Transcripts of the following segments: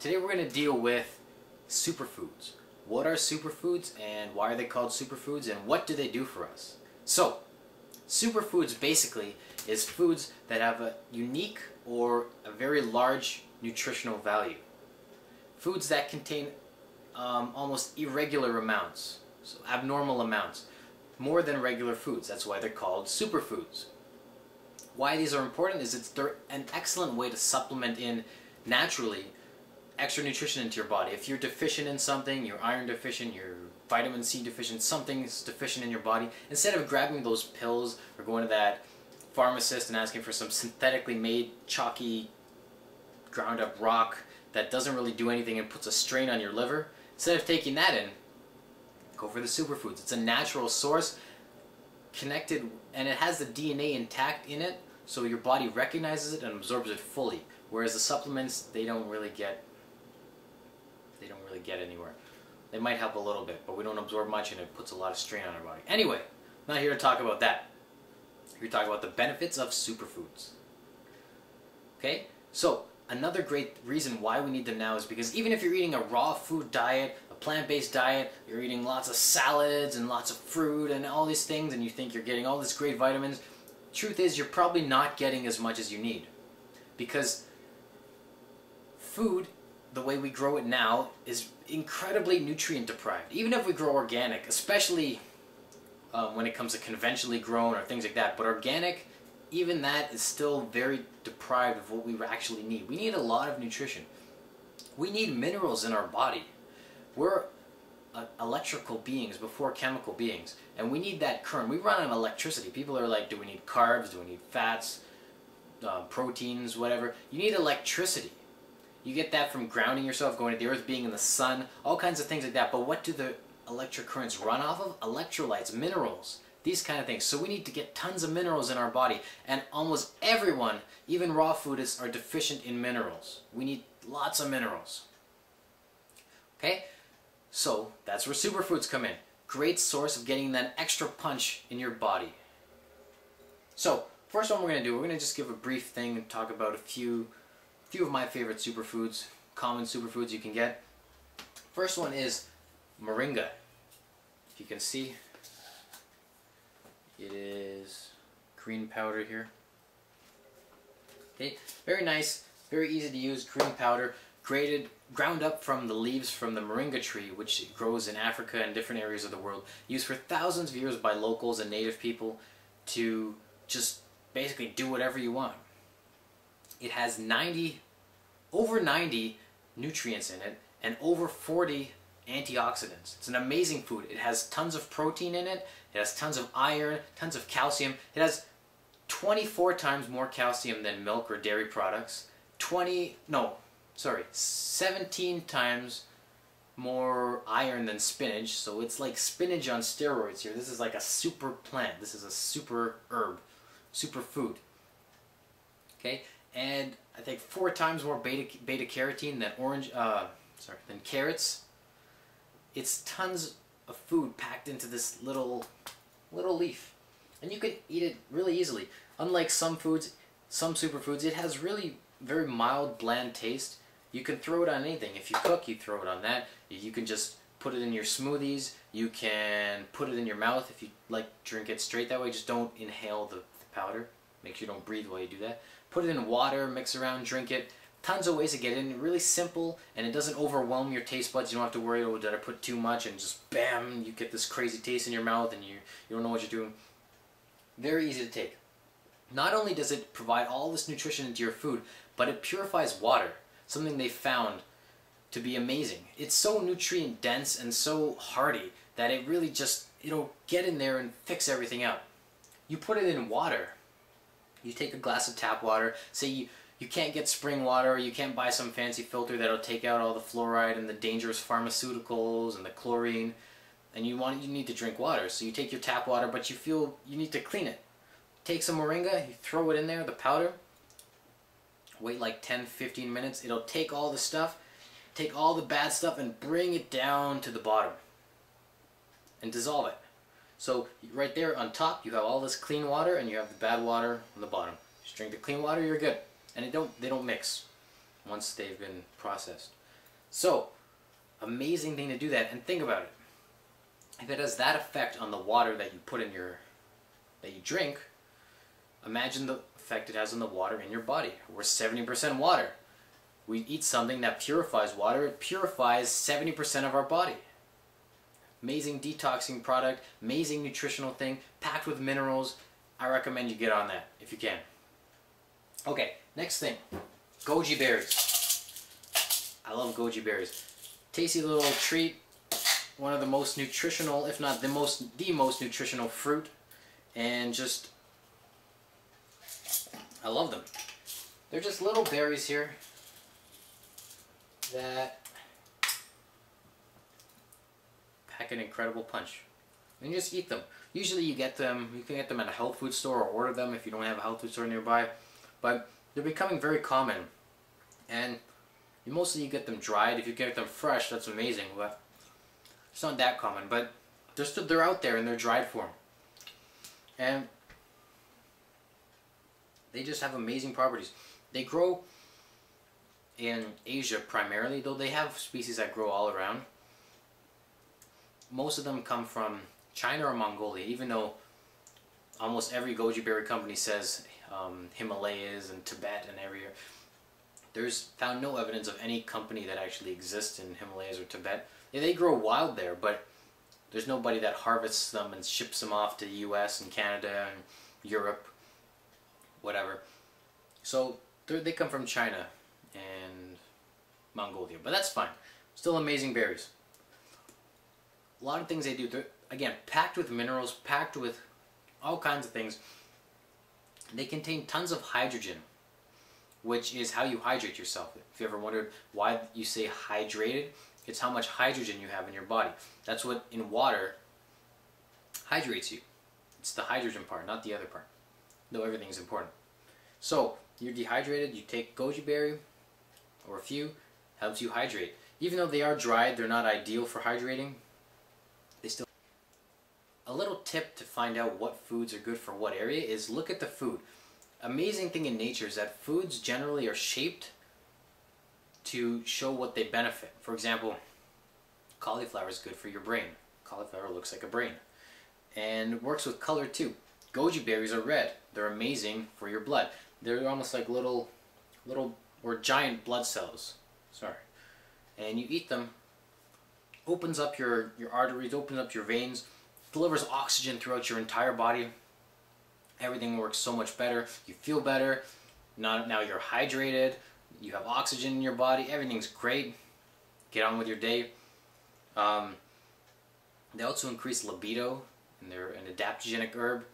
Today we're going to deal with superfoods. What are superfoods and why are they called superfoods and what do they do for us? So, superfoods basically is foods that have a unique or a very large nutritional value. Foods that contain almost irregular amounts, so abnormal amounts, more than regular foods. That's why they're called superfoods. Why these are important is they're an excellent way to supplement in naturally extra nutrition into your body. If you're deficient in something, you're iron deficient, you're vitamin C deficient, something's deficient in your body, instead of grabbing those pills or going to that pharmacist and asking for some synthetically made chalky ground up rock that doesn't really do anything and puts a strain on your liver, instead of taking that in, go for the superfoods. It's a natural source, connected, and it has the DNA intact in it, so your body recognizes it and absorbs it fully. Whereas the supplements, they don't really get anywhere. They might help a little bit, but we don't absorb much and it puts a lot of strain on our body. Anyway, I'm not here to talk about that. I'm here to talk about the benefits of superfoods. Okay? So, another great reason why we need them now is because even if you're eating a raw food diet, a plant-based diet, you're eating lots of salads and lots of fruit and all these things and you think you're getting all these great vitamins, truth is you're probably not getting as much as you need. Because food, the way we grow it now, is incredibly nutrient deprived. Even if we grow organic, especially when it comes to conventionally grown or things like that, but organic, even that is still very deprived of what we actually need. We need a lot of nutrition. We need minerals in our body. We're electrical beings before chemical beings, and we need that current. We run on electricity. People are like, do we need carbs? Do we need fats? Proteins? Whatever. You need electricity. You get that from grounding yourself, going to the earth, being in the sun, all kinds of things like that. But what do the electric currents run off of? Electrolytes, minerals, these kind of things. So we need to get tons of minerals in our body. And almost everyone, even raw foodists, are deficient in minerals. We need lots of minerals. Okay? So that's where superfoods come in. Great source of getting that extra punch in your body. So, first one we're going to do, we're going to just give a brief thing and talk about a few of my favorite superfoods, common superfoods you can get. First one is moringa. If you can see, it is green powder here. Okay, very nice, very easy to use, green powder, ground up from the leaves from the moringa tree, which grows in Africa and different areas of the world, used for thousands of years by locals and native people to just basically do whatever you want. It has over 90 nutrients in it and over 40 antioxidants. It's an amazing food. It has tons of protein in it. It has tons of iron, tons of calcium. It has 24 times more calcium than milk or dairy products. 17 times more iron than spinach. So it's like spinach on steroids here. This is like a super plant. This is a super herb, super food. Okay, and I think 4 times more beta carotene than carrots. It's tons of food packed into this little leaf, and you can eat it really easily. Unlike some foods, some superfoods, it has really very mild, bland taste. You can throw it on anything. If you cook, you throw it on that. You can just put it in your smoothies. You can put it in your mouth if you like, drink it straight that way. Just don't inhale the powder. Make sure you don't breathe while you do that. Put it in water, mix around, drink it. Tons of ways to get it in. Really simple, and it doesn't overwhelm your taste buds. You don't have to worry, oh, did I put too much? And just bam, you get this crazy taste in your mouth and you don't know what you're doing. Very easy to take. Not only does it provide all this nutrition into your food, but it purifies water. Something they found to be amazing. It's so nutrient dense and so hearty that it really just, it'll get in there and fix everything out. You put it in water. You take a glass of tap water, say you can't get spring water, or you can't buy some fancy filter that'll take out all the fluoride and the dangerous pharmaceuticals and the chlorine, and you need to drink water. So you take your tap water, but you feel you need to clean it. Take some moringa, you throw it in there, the powder, wait like 10-15 minutes, it'll take all the stuff, take all the bad stuff and bring it down to the bottom and dissolve it. So right there on top, you have all this clean water and you have the bad water on the bottom. Just drink the clean water, you're good. And they don't mix once they've been processed. So, amazing thing to do that, and think about it. If it has that effect on the water that you put in that you drink, imagine the effect it has on the water in your body. We're 70% water. We eat something that purifies water, it purifies 70% of our body. Amazing detoxing product, amazing nutritional thing, packed with minerals. I recommend you get on that if you can. Okay, next thing, goji berries. I love goji berries. Tasty little treat, one of the most nutritional, if not the most nutritional fruit, and just, I love them. They're just little berries here that pack an incredible punch. And you just eat them. Usually you can get them at a health food store or order them if you don't have a health food store nearby. But they're becoming very common. And you get them dried. If you get them fresh, that's amazing. But it's not that common. But they're out there in their dried form. And they just have amazing properties. They grow in Asia primarily, though they have species that grow all around. Most of them come from China or Mongolia, even though almost every goji berry company says Himalayas and Tibet and everywhere. There's found no evidence of any company that actually exists in Himalayas or Tibet. Yeah, they grow wild there, but there's nobody that harvests them and ships them off to the US and Canada and Europe, whatever. So they come from China and Mongolia, but that's fine. Still amazing berries. A lot of things they do, they're, again, packed with minerals, packed with all kinds of things. They contain tons of hydrogen, which is how you hydrate yourself. If you ever wondered why you say hydrated, it's how much hydrogen you have in your body. That's what in water hydrates you. It's the hydrogen part, not the other part, though everything is important. So you're dehydrated, you take goji berry or a few, helps you hydrate. Even though they are dried, they're not ideal for hydrating. They still. A little tip to find out what foods are good for what area is look at the food. Amazing thing in nature is that foods generally are shaped to show what they benefit. For example, cauliflower is good for your brain. Cauliflower looks like a brain. And works with color too. Goji berries are red. They're amazing for your blood. They're almost like little or giant blood cells. Sorry. And you eat them, opens up your arteries, opens up your veins, delivers oxygen throughout your entire body. Everything works so much better. You feel better. Now you're hydrated. You have oxygen in your body. Everything's great. Get on with your day. They also increase libido, and they're an adaptogenic herb.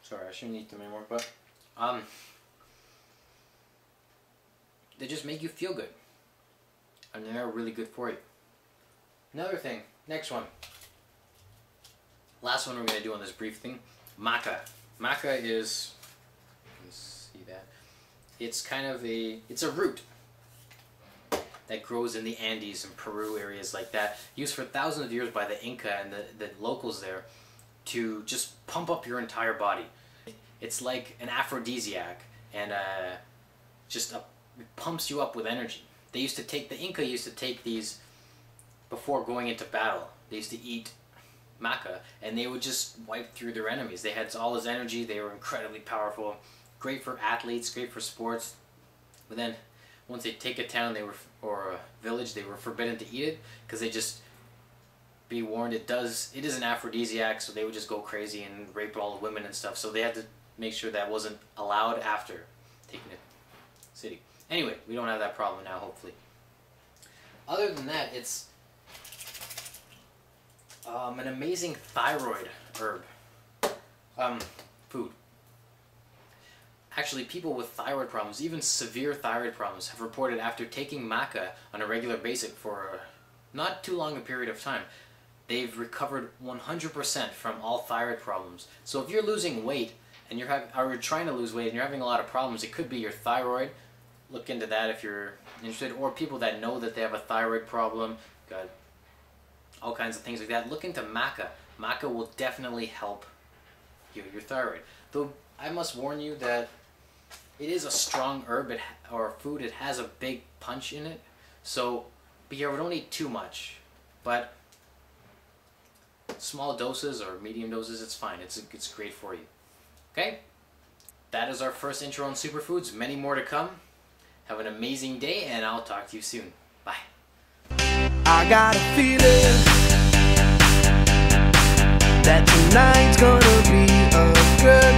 Sorry, I shouldn't eat them anymore, but they just make you feel good, and they're really good for you. Another thing, next one. Last one we're going to do on this brief thing, maca. Maca is, let's see that, it's kind of it's a root that grows in the Andes and Peru, areas like that, used for thousands of years by the Inca and the locals there to just pump up your entire body. It's like an aphrodisiac, and it pumps you up with energy. The Inca used to take these before going into battle. They used to eat maca, and they would just wipe through their enemies. They had all this energy. They were incredibly powerful, great for athletes, great for sports. But then once they take a town, or a village, they were forbidden to eat it, because they just, be warned, it is an aphrodisiac, so they would just go crazy and rape all the women and stuff. So they had to make sure that wasn't allowed after taking it city. Anyway, we don't have that problem now, hopefully. Other than that, it's an amazing thyroid herb. Food. Actually, people with thyroid problems, even severe thyroid problems, have reported after taking maca on a regular basis for not too long a period of time, they've recovered 100% from all thyroid problems. So if you're losing weight and you're trying to lose weight and you're having a lot of problems, it could be your thyroid. Look into that if you're interested. Or people that know that they have a thyroid problem, got all kinds of things like that. Look into maca. Maca will definitely help heal your thyroid. Though I must warn you that it is a strong herb or food. It has a big punch in it. So be careful, don't eat too much, but small doses or medium doses, it's fine. It's great for you. Okay? That is our first intro on superfoods. Many more to come. Have an amazing day, and I'll talk to you soon. Bye. I got a feeling that tonight's gonna be a good